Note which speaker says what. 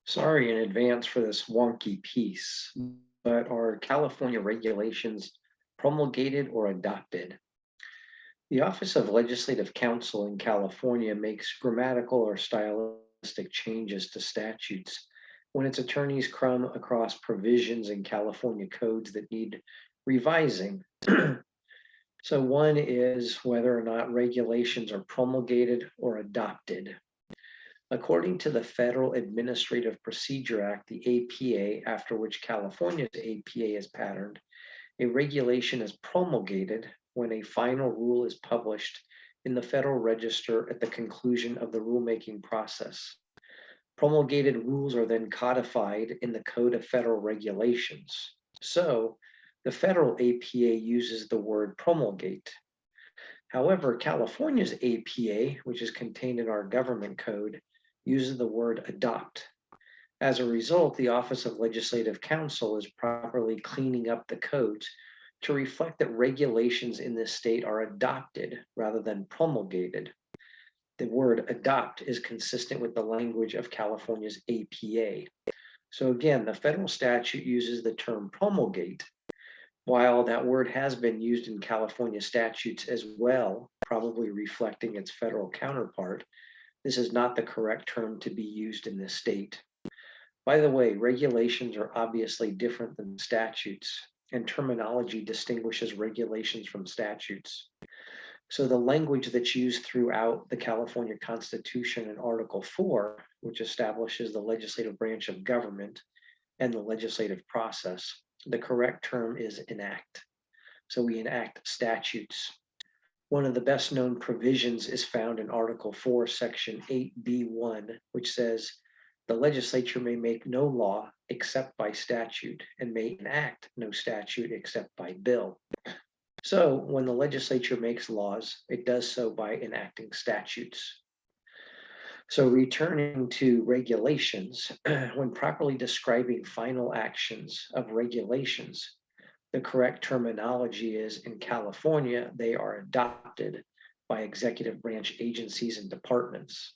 Speaker 1: Sorry in advance for this wonky piece, but are California regulations promulgated or adopted? The Office of Legislative Counsel in California makes grammatical or stylistic changes to statutes when its attorneys come across provisions in California codes that need revising. So, one is whether or not regulations are promulgated or adopted. According to the Federal Administrative Procedure Act, the APA, after which California's APA is patterned, a regulation is promulgated when a final rule is published in the Federal Register at the conclusion of the rulemaking process. Promulgated rules are then codified in the Code of Federal Regulations. So, the federal APA uses the word promulgate. However, California's APA, which is contained in our government code, uses the word adopt. As a result, the Office of Legislative Counsel is properly cleaning up the codes to reflect that regulations in this state are adopted rather than promulgated. The word adopt is consistent with the language of California's APA. So again, the federal statute uses the term promulgate. While that word has been used in California statutes as well, probably reflecting its federal counterpart, this is not the correct term to be used in this state. By the way, regulations are obviously different than statutes, and terminology distinguishes regulations from statutes. So the language that's used throughout the California Constitution in Article 4, which establishes the legislative branch of government and the legislative process, the correct term is enact. So we enact statutes. One of the best known provisions is found in Article 4, Section 8B1, which says the legislature may make no law except by statute and may enact no statute except by bill. So when the legislature makes laws, it does so by enacting statutes. So returning to regulations, when properly describing final actions of regulations, the correct terminology is in California, they are adopted by executive branch agencies and departments.